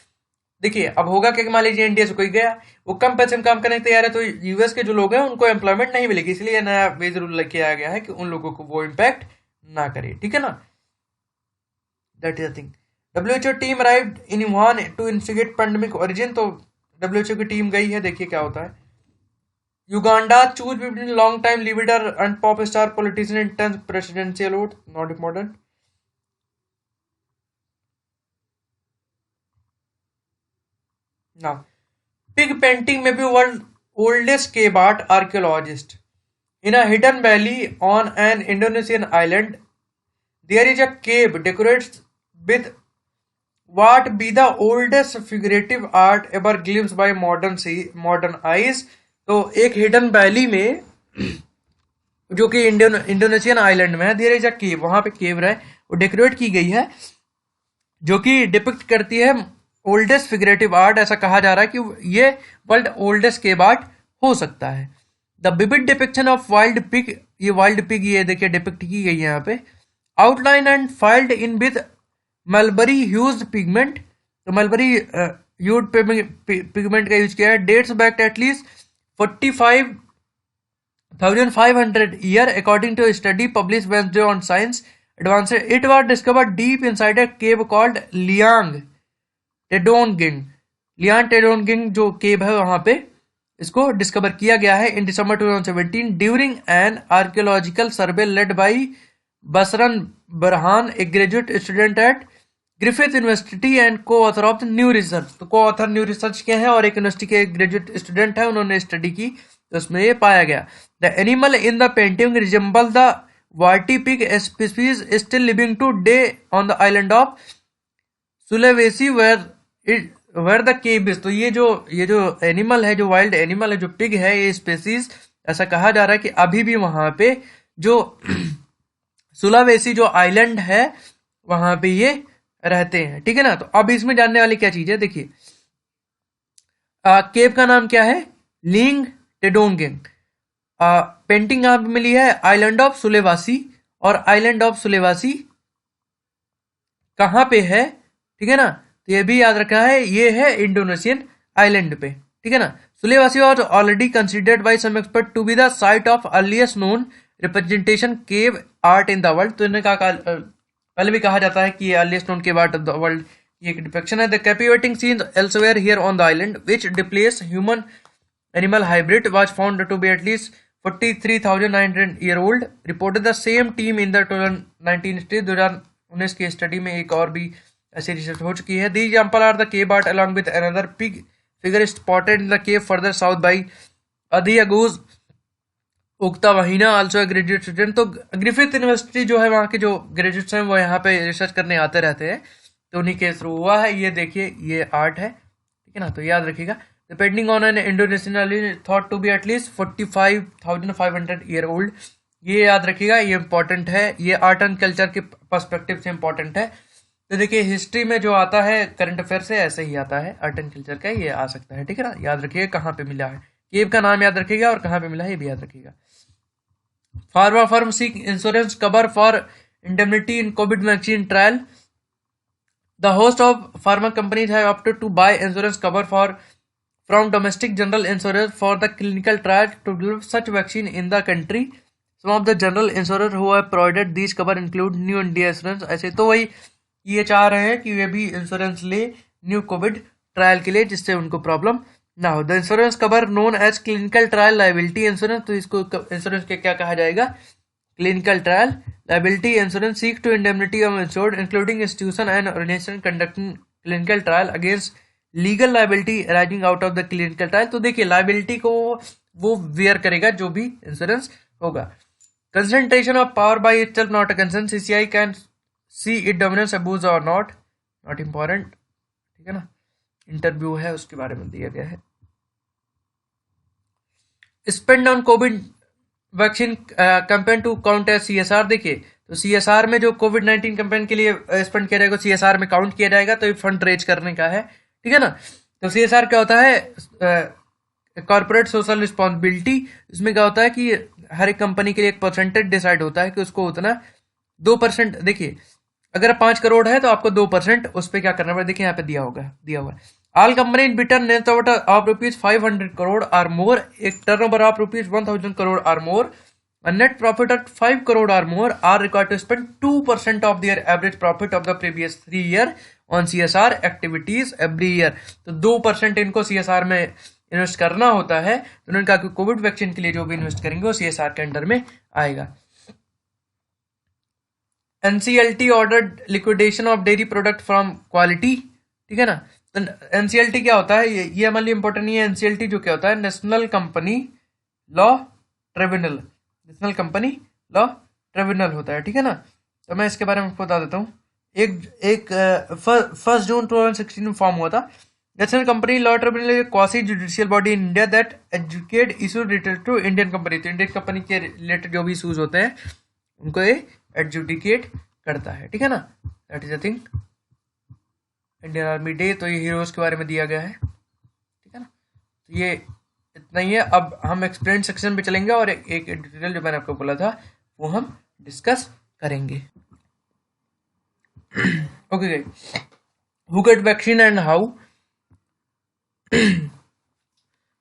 Speaker 1: देखिए अब होगा कि मान लीजिए इंडिया से कोई गया, वो कम पैसे में काम करने के तैयार है, तो यूएस के जो लोग हैं उनको एम्प्लॉयमेंट नहीं मिलेगी। इसलिए नया वेज रूल लेके आया गया है कि उन लोगों को वो इम्पैक्ट ना करे, ठीक है ना। That is the thing. WHO team arrived in Wuhan to investigate pandemic origin. तो WHO की टीम गई है, देखिए क्या होता है। Uganda choose between long time leader and pop star politician in 10th presidential vote, not important. Now, pig painting may be world's oldest cave art archaeologist. In a hidden valley on an Indonesian island, there is a cave decorated with what be the oldest figurative art ever glimpsed by modern eyes। तो एक hidden valley में, जो कि Indonesian island में है, there is a केव, वहां पे केव है, वो डेकोरेट की गई है, जो कि डिपिक्ट करती है ओल्डेस्ट फिगरेटिव आर्ट। ऐसा कहा जा रहा है कि ये वर्ल्ड ओल्डेस्ट केव आर्ट हो सकता है। The vivid depiction of wild pig, ये वाइल्ड पिग ये देखिए डिपिक्ट की गई है यहाँ पे। Outline and filled in with mulberry hues pigment. तो मलबरी ह्यूड पिगमेंट का यूज किया है। Dates back at least 45,500 year according to study publish Wednesday on science advanced. It was discovered deep inside a cave called Leang Tedongnge जो cave है वहां पे इसको discover किया गया है in December 2017 during an archaeological survey led by Basran Burhan, a graduate student at Griffith university and co author of the new research. तो co author new research के हैं और एक यूनिवर्सिटी के ग्रेजुएट स्टूडेंट है, उन्होंने स्टडी की, तो उसमें ये पाया गया। The animal in the painting resemble the warty pig species still living today on the island of Sulawesi where the cave is. तो ये जो एनिमल है, जो वाइल्ड एनिमल है, जो पिग है, ये स्पेसीज, ऐसा कहा जा रहा है कि अभी भी वहां पे जो सुलावेसी जो आइलैंड है वहां पे ये रहते हैं, ठीक है ना। तो अब इसमें जानने वाली क्या चीज है, देखिए केव का नाम क्या है, लिंग टेडोंगेंग। पेंटिंग कहाँ पे मिली है, आइलैंड ऑफ सुलेवासी, और आइलैंड ऑफ सुलेवासी कहाँ पे है, ठीक है ना। तो ये भी याद रखना है, ये है इंडोनेशियन आइलैंड पे, ठीक है ना। Sulawesi was already considered by some expert to be the site of earliest known representation cave art in the world. तो इन्हें कहा पहले भी कहा जाता है कि ये earliest known cave art of the world की एक डिपिक्शन है। The captivating scenes elsewhere here on the island which displace human animal hybrid was found to be at least 43,900 year old. Reported the same team in the 2019 study, 2019 की study में एक और भी ऐसी research हो चुकी है। The example are the cave art along with another pig figure spotted in the cave further south by Adiaguz उगता वहीना आल्सो ए ग्रेजुएट स्टूडेंट। तो ग्रिफिथ यूनिवर्सिटी जो है, वहाँ के जो ग्रेजुएट्स हैं वो यहाँ पे रिसर्च करने आते रहते हैं, तो उन्हीं के थ्रू हुआ है। ये देखिए ये आर्ट है, ठीक है ना। तो याद रखिएगा, depending on an Indonesian thought to be at least 45,500 year old. ये याद रखिएगा, ये इंपॉर्टेंट है, ये आर्ट एंड कल्चर के पर्सपेक्टिव से इंपॉर्टेंट है। तो देखिए हिस्ट्री में जो आता है करंट अफेयर से ऐसे ही आता है, आर्ट एंड कल्चर का ये आ सकता है, ठीक है ना। याद रखिएगा कहाँ पे मिला है, केव का नाम याद रखिएगा और कहाँ पे मिला है ये भी याद रखिएगा। Pharma firm seek insurance cover for indemnity in COVID vaccine trial. The host of pharma companies have opted to buy insurance cover from domestic general insurers for the clinical trial to develop such vaccine in the country. Some of the general insurers who have provided these cover include New India Insurance. ऐसे तो वही ये चाह रहे हैं कि वे भी insurance ले न्यू कोविड ट्रायल के लिए, जिससे उनको प्रॉब्लम ना हो। The insurance cover known as clinical trial liability insurance. तो इसको इंश्योरेंस के क्या कहा जाएगा, clinical trial liability insurance seek to indemnity of insured including institution and organisation conducting clinical trial against legal liability arising out of the clinical trial. तो देखिए liability को वो वेयर करेगा जो भी इंश्योरेंस होगा। Concentration of power by itself not a concern, CCI can see it dominance abuse or not important, ठीक है ना। इंटरव्यू है उसके बारे में दिया गया है। Spend on Covid vaccine campaign to count as CSR. देखिए तो सीएसआर में जो कोविड 19 कैंपेन के लिए स्पेंड किया जाएगा सीएसआर में काउंट किया जाएगा, तो ये फंड रेज करने का है, ठीक है ना। तो सीएसआर क्या होता है, कॉर्पोरेट सोशल रिस्पॉन्सिबिलिटी। इसमें क्या होता है कि हर एक कंपनी के लिए एक परसेंटेज डिसाइड होता है कि उसको उतना 2%। देखिए अगर 5 करोड़ है तो आपको 2% उस पर क्या करना पड़ेगा, देखिए यहाँ पे दिया हुआ। All company between net of rupees 500 crore or more, एक turnover of rupees 1000 crore or more, net profit at 5 crore or more are required to spend 2% of their average profit of the previous 3 year on CSR activities every year. तो 2% इनको CSR में invest करना होता है। तो उन्होंने कहा कि कोविड वैक्सीन के लिए जो भी इन्वेस्ट करेंगे वो सीएसआर के अंडर में आएगा। NCLT ordered liquidation of dairy product from quality, ठीक है ना। तो एनसीएलटी क्या होता है, ये हमारे लिए इंपॉर्टेंट नहीं है। एनसीएलटी जो क्या होता है, national company law tribunal, national company law tribunal होता है, ठीक है ना। तो मैं इसके बारे में बता देता हूँ। एक 1 जून 2016 में फॉर्म हुआ था। नेशनल कंपनी लॉ ट्रिब्यूनल एक quasi judicial body in India that educate issue related to Indian company. तो इंडियन कंपनी के रिलेटेड जो भी इशूज होते हैं उनको ये एडजुडिकेट करता है, ठीक है ना। That is a thing. Indian army day, तो ये हीरोज के बारे में दिया गया है, ठीक है ना। तो ये इतना ही है। अब हम एक्सप्लेन सेक्शन पे चलेंगे और एक डिटेल जो मैंने आपको बोला था वो हम डिस्कस करेंगे। Okay, who get vaccine and how,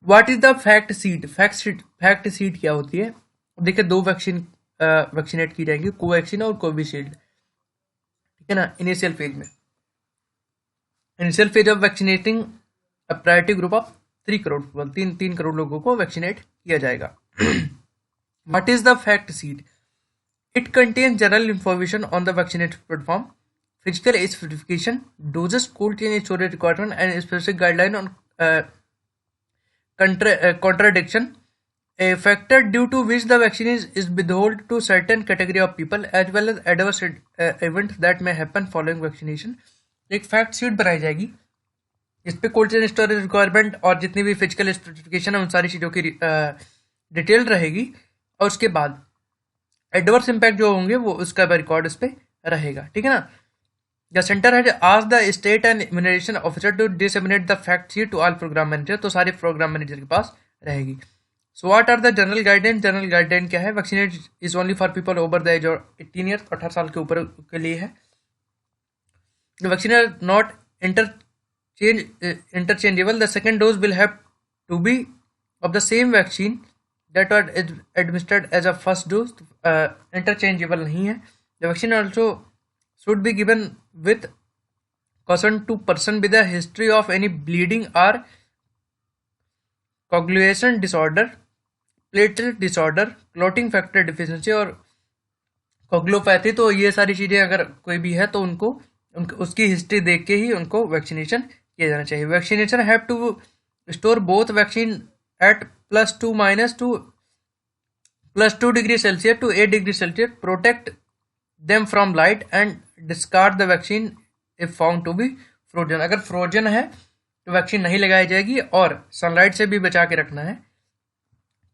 Speaker 1: what is the fact seat. Fact seat क्या होती है, देखिए 2 वैक्सीन वैक्सीनेट की जाएंगी, कोवैक्सीन और कोविशील्ड, ठीक है ना। Initial phase of vaccinating a priority group of 3 crore, 3 crore लोगों को वैक्सीनेट किया जाएगा। What is the fact sheet, it contains general information on the vaccinate platform, physical age verification, doses, cold chain storage requirement and specific guideline on contradiction, a factor due to which the vaccine is withheld to certain category of people as well as adverse events that may happen following vaccination। एक fact sheet बनाई जाएगी इस पे cold chain storage requirement और जितनी भी physical specification है उन सारी चीज़ों की डिटेल रहेगी, और उसके बाद एडवर्स इम्पैक्ट जो होंगे वो उसका रिकॉर्ड उस पर रहेगा, ठीक है ना। The centre has asked the state and immunisation officer to disseminate the fact sheet to all programme manager, तो सारे प्रोग्राम मैनेजर के पास रहेगी. So what are the general guideline? General guideline क्या है? Vaccinate is only for people over the age of 18 years, 18 साल के ऊपर के लिए है. The vaccine are not interchangeable. The second dose will have to be of the same vaccine that was administered as a first dose. Interchangeable नहीं है. The vaccine also should be given with caution to person with a history of any bleeding or coagulation disorder, platelet disorder, clotting factor deficiency और coagulopathy. तो ये सारी चीज़ें अगर कोई भी है तो उनको उसकी हिस्ट्री देख के ही उनको वैक्सीनेशन किया जाना चाहिए. Vaccination have to store both vaccine at +2 degree Celsius to 8 degree Celsius. Protect them from light and discard the vaccine if found to be frozen. अगर फ्रोजन है तो वैक्सीन नहीं लगाई जाएगी और सनलाइट से भी बचा के रखना है.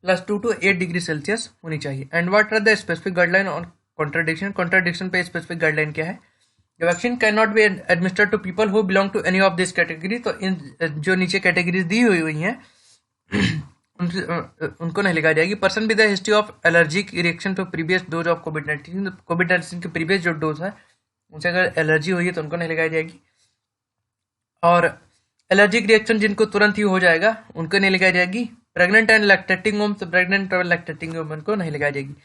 Speaker 1: +2 to 8 डिग्री सेल्सियस होनी चाहिए. And what are the specific guideline on contradiction? Contradiction पे स्पेसिफिक गाइडलाइन क्या है? The vaccine cannot be administered to people who belong to any of this category. तो इन जो नीचे कैटेगरीज दी हुई हैं उनको नहीं लगाई जाएगी. Person with history of allergic reaction to previous dose of COVID, COVID के प्रीवियस जो डोज है उनसे अगर एलर्जी हुई है तो उनको नहीं लगाई जाएगी. और एलर्जिक रिएक्शन जिनको तुरंत ही हो जाएगा उनको नहीं लगाई जाएगी. प्रेग्नेंट एंड लैक्टेटिंग वुमन, तो प्रेग्नेंट और लैक्टेटिंग वुमन को नहीं लगाई जाएगी.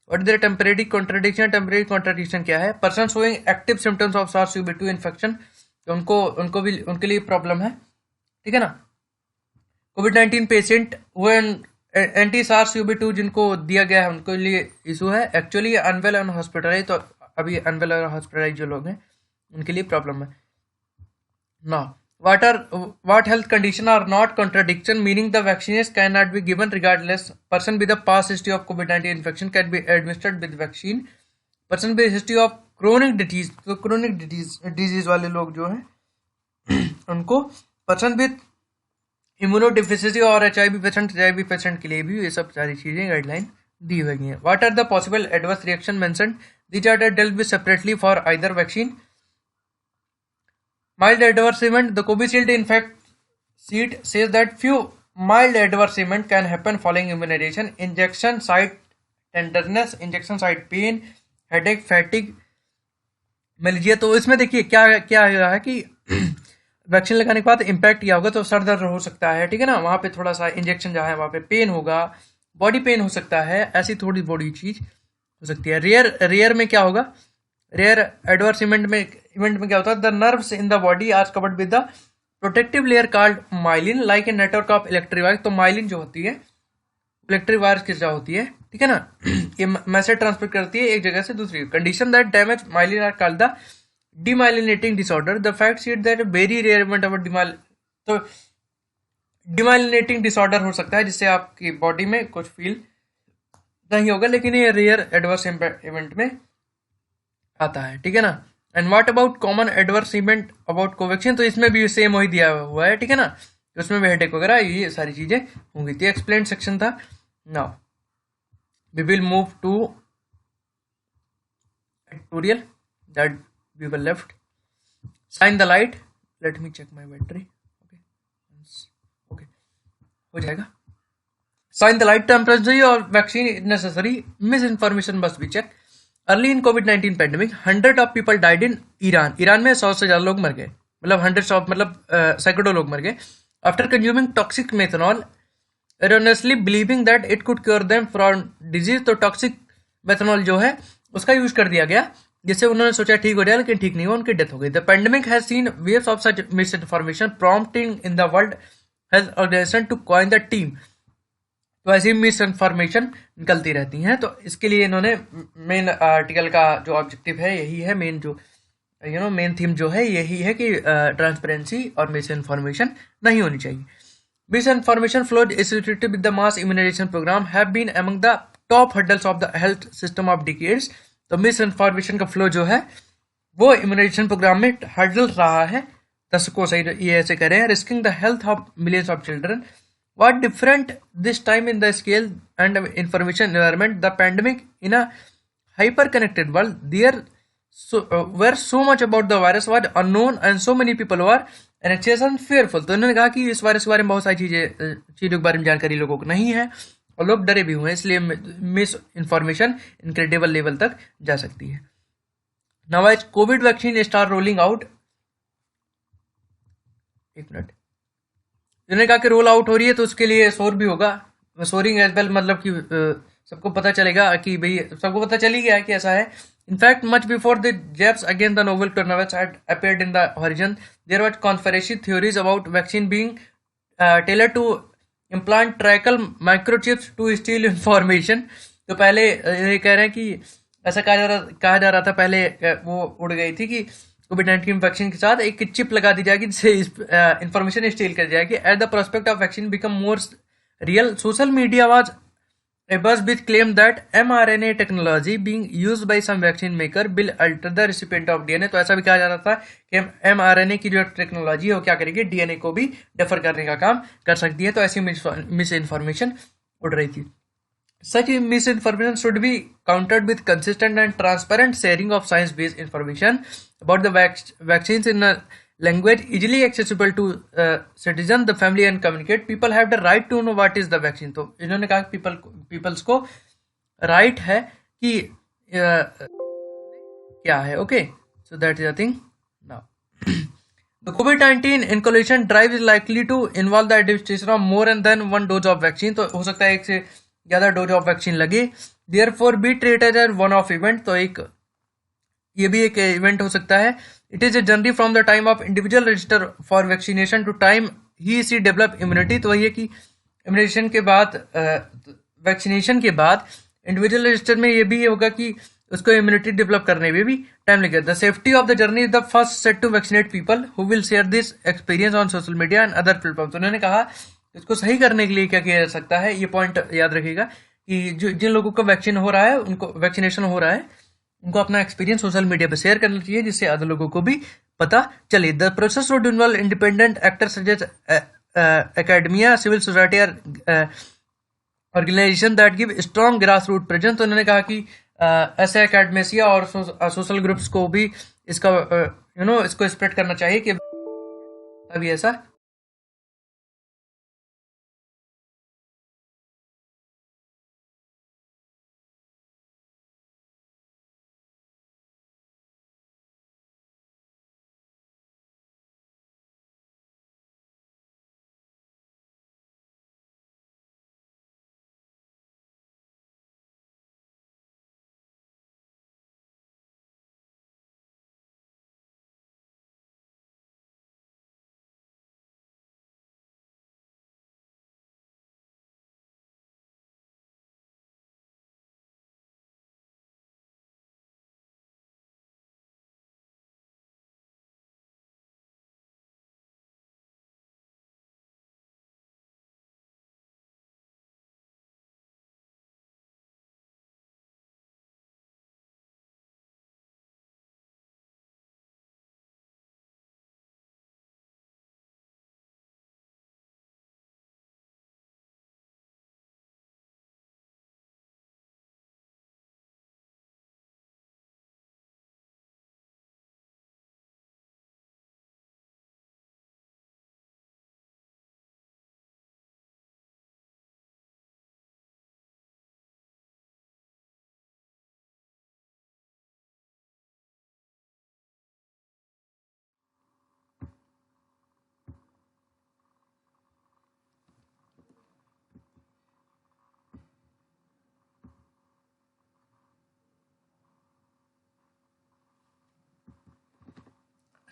Speaker 1: What is the temporary contradiction? Temporary contradiction क्या है? Person showing active symptoms of SARS-CoV-2 infection, तो उनको भी उनके लिए प्रॉब्लम है. ठीक है ना. कोविड-19 पेशेंट हुए एंटी SARS-CoV-2 जिनको दिया गया है उनके लिए इशू है. एक्चुअली अनवेल एंड हॉस्पिटलाइज, तो अभी अनवेल और हॉस्पिटलाइज जो लोग हैं उनके लिए प्रॉब्लम है. Now what health condition are not contradiction, meaning the vaccines cannot be given regardless. Person with a past history of COVID-19 infection can be administered with vaccine. Person with history of chronic disease, तो chronic disease वाले लोग जो हैं उनको, person with immunodeficiency और HIV patient के लिए भी ये सब सारी चीजें गाइडलाइन दी हुई हैं. What are the possible adverse reaction mentioned? These are dealt with separately for either vaccine. Mild adverse event. The Covishield infect sheet says that few mild adverse event can happen following immunization. Injection site tenderness, injection site pain, headache, fatigue, मिल तो इसमें देखिए क्या क्या हो रहा है कि vaccine लगाने के बाद इम्पैक्ट किया होगा तो सर दर्द हो सकता है. ठीक है ना. वहाँ पे थोड़ा सा इंजेक्शन जहाँ है वहाँ पे पेन होगा, बॉडी पेन हो सकता है, ऐसी थोड़ी बॉडी चीज हो सकती है. रेयर में क्या होगा? रेयर एडवर्स इवेंट में क्या होता है? The nerves in the body are covered with the protective layer called myelin like a network of electric wires. तो माइलिन जो होती है इलेक्ट्रिक वायर्स की तरह होती है. ठीक है ना. ये मैसेज ट्रांसफर करती है एक जगह से दूसरी. Condition that damage myelin are called the demyelinating disorder. The fact sheet that very rare event of तो डिमाइलिनेटिंग डिसऑर्डर हो सकता है जिससे आपकी बॉडी में कुछ फील नहीं होगा, लेकिन ये रेयर एडवर्स इवेंट में आता है. ठीक है ना. And what about common adverse event about Covaxin? तो इसमें भी सेम वही दिया हुआ है. ठीक है ना. उसमें भी हेडेक वगैरह ये सारी चीजें होंगी. तो एक्सप्लेन सेक्शन था. Now we will move to tutorial that we were left. Shine the light. Let me check my battery. Okay हो जाएगा. Shine the light. टेम्परेचर और vaccine is necessary. Miss information must be check. Early in कोविड-19 pandemic 100 of people died in Iran. Iran में 100 से ज्यादा लोग मर गए, मतलब 100 ऑफ मतलब सैकड़ों लोग मर गए. After consuming toxic methanol erroneously believing that it could cure them from disease. तो टॉक्सिक मेथनॉल जो है उसका यूज कर दिया गया जिससे उन्होंने सोचा ठीक हो जाए, लेकिन ठीक नहीं हुआ, उनकी डेथ हो गई. The pandemic has seen waves of such miss information prompting in the World Health Organization to coin the term. तो ऐसी मिस इन्फॉर्मेशन निकलती रहती हैं. तो इसके लिए इन्होंने मेन आर्टिकल का जो ऑब्जेक्टिव है यही है, मेन जो मेन थीम जो है यही है कि ट्रांसपेरेंसी और मिस इन्फॉर्मेशन नहीं होनी चाहिए. Miss information flows associated with the mass immunisation programme have been among the top hurdles of the health system of decades. तो मिस इन्फॉर्मेशन का फ्लो जो है वो इम्यूनाइजेशन प्रोग्राम में हर्डल रहा है दशकों से. ये ऐसे कह रहे हैं. Risking the health of millions of children. What different this time in the scale and information environment? The pandemic in a hyper-connected world. There where so much about the virus was unknown and so many people were anxious and fearful. तो इन्होंने कहा कि इस virus के बारे में बहुत सारी चीज़ों के बारे में जानकारी लोगों को नहीं है और लोग डरे भी हुए हैं, इसलिए मिस इन्फॉर्मेशन इनक्रेडिबल लेवल तक जा सकती है. Now as Covid vaccine start rolling out, एक मिनट, इन्होंने कहा कि रोल आउट हो रही है तो उसके लिए शोर भी होगा, शोरिंग एज वेल, मतलब कि सबको पता चलेगा कि भाई सबको पता चल ही गया है कि ऐसा है. In fact, much before the jabs against the novel coronavirus had appeared in the horizon, there were conspiracy theories about vaccine being tailored to implant trackle microchips to steal information. तो पहले ये कह रहे हैं कि ऐसा कहा जा रहा था पहले, वो उड़ गई थी कि कोविड-19 वैक्सीन के साथ एक चिप लगा दी जाएगी जिससे इंफॉर्मेशन स्टील कर जाएगी. At the prospect of vaccine become more real, social media was a buzz with claim that mRNA technology being used by some vaccine maker will alter the recipient of DNA. तो ऐसा भी कहा जा रहा था कि mRNA की जो टेक्नोलॉजी है वो क्या करेगी, डीएनए को भी डिफर करने का काम कर सकती है. तो ऐसी मिस इन्फॉर्मेशन उड़ रही थी. Such misinformation should be countered with consistent and transparent sharing of science-based information about the vaccines in a language easily accessible to citizen, the family and communicate. People have the right to know what is the vaccine. तो इन्होंने कहा कि peoples को right है कि क्या है. Okay, so that is the thing. Now, the COVID-19 inoculation drive is likely to involve the administration of more than one dose of vaccine. तो हो सकता है एक से ज़्यादा डोज ऑफ वैक्सीन लगे. Therefore be treated as one off event. तो ये भी एक इवेंट हो सकता है. It is a journey from the time of individual register for vaccination to time he she develop immunity. तो वही है कि इम्यूनेशन के बाद, वैक्सीनेशन के बाद इंडिविजुअल रजिस्टर में ये भी होगा कि उसको इम्यूनिटी डेवलप करने में भी टाइम लगेगा. The safety of the journey is the first set to vaccinate people who will share this experience on social media and other platform. तो उन्होंने कहा इसको सही करने के लिए क्या किया जा सकता है, ये पॉइंट याद रखिएगा कि जिन लोगों को वैक्सीन हो रहा है, उनको वैक्सीनेशन हो रहा है, उनको अपना एक्सपीरियंस सोशल मीडिया पर शेयर करना चाहिए जिससे अदर लोगों को भी पता चले. The process would involve independent actors such as academia, civil society और organisation that give strong grass root presence. तो उन्होंने कहा कि ऐसे एकेडमिसिया और सोशल ग्रुप्स को भी इसका इसको स्प्रेड करना चाहिए कि अभी ऐसा.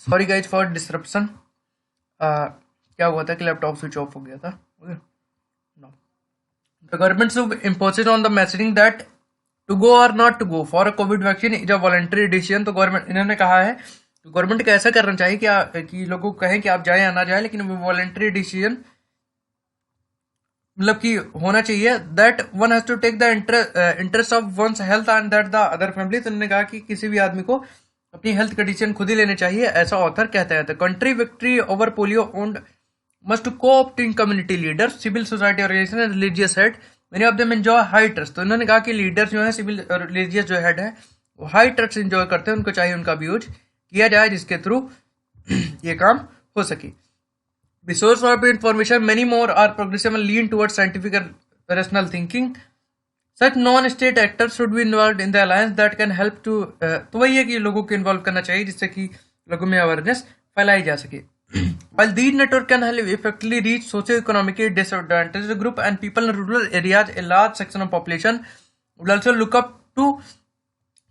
Speaker 1: Sorry guys for disruption. क्या हुआ था कि लैपटॉप स्विच ऑफ हो गया था. The government imposes on the messaging that to go or not to go for a COVID vaccine is a voluntary decision. तो गवर्नमेंट, इन्होंने कहा है गवर्नमेंट को ऐसा करना चाहिए कि लोगों को कहें कि आप जाएं या ना जाएं, लेकिन वो वॉलंटरी डिसीजन मतलब कि होना चाहिए. That one has to take the interest of one's health and that the other family. तो उन्होंने कहा कि किसी भी आदमी को अपनी हेल्थ कंडीशन खुद ही लेने चाहिए, ऐसा ऑथर कहता है. Country victory over polio owned must coopt in community leaders, civil society organisation and religious head, many of them enjoy high trust. तो इन्होंने कहा कि लीडर्स जो है, सिविल और रिलीजियस जो हेड है, हाई ट्रक्स इंजॉय करते हैं, उनको चाहिए उनका भी यूज किया जाए, जिसके थ्रू ये काम हो सके। The source of information, many more are progressive and lean towards scientific and rational thinking. Such non-state actors should be involved in the alliance that can help to तो वही है कि लोगों को इन्वॉल्व करना चाहिए जिससे कि लोगों में अवेयरनेस फैलाई जा सके। While these network can help effectively reach socio-economically disadvantaged group and people in rural areas, a large section of population would also look up to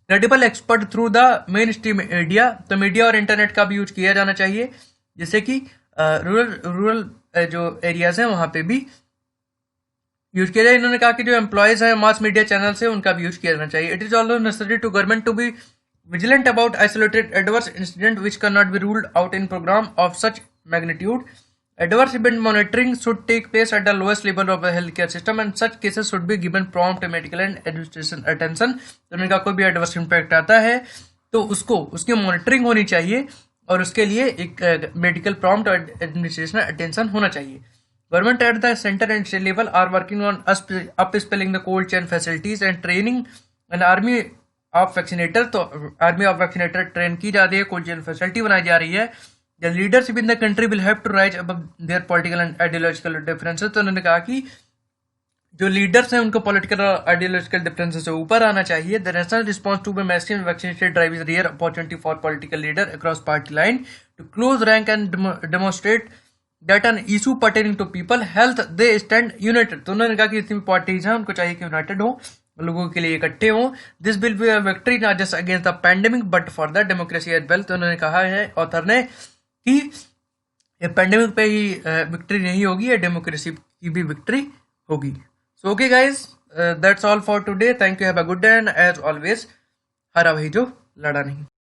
Speaker 1: credible expert through the mainstream media। तो media और internet का भी use किया जाना चाहिए जिससे कि rural जो एरियाज हैं वहां पे भी यूज किया जाए। इन्होंने कहा कि जो एम्प्लॉयज हैं मास मीडिया चैनल से उनका भी यूज किया जाना चाहिए। It is also necessary to government to be vigilant about isolated adverse incident which cannot be ruled out in program of such magnitude. Adverse event monitoring should take place at the lowest level of the healthcare system and such cases should be given prompt medical and administration attention। तो उन्होंने कहा कोई भी adverse impact आता है तो उसकी monitoring होनी चाहिए और उसके लिए एक मेडिकल प्रॉम्प्ट और एडमिनिस्ट्रेशन अटेंशन होना चाहिए। Government at the centre and state level are working on upskilling the cold chain facilities and training and army of vaccinator. तो आर्मी ऑफ वैक्सीनेटर ट्रेन की जा रही है, कोल्ड चेन फैसिलिटी बनाई जा रही है। The leadership in the country will have to rise above their political and ideological differences. तो उन्होंने कहा कि जो लीडर्स हैं उनको पॉलिटिकल और आइडियोलॉजिकल डिफरेंसेस से ऊपर आना चाहिए। The national response to be massive vaccinated drive is rare opportunity for political leader across party line to close rank and demonstrate that an issue pertaining to people health they stand united. तो उन्होंने कहा कि जितनी parties हैं उनको चाहिए कि United हो, लोगों के लिए इकट्ठे हों। This will be a victory not just against the pandemic but for the democracy as well. तो उन्होंने कहा है ऑथर ने कि ये पैंडेमिक पे ही विक्ट्री नहीं होगी, ये डेमोक्रेसी की भी विक्ट्री होगी। So okay guys, that's all for today. Thank you, have a good day and as always हरा वही जो लड़ा नहीं।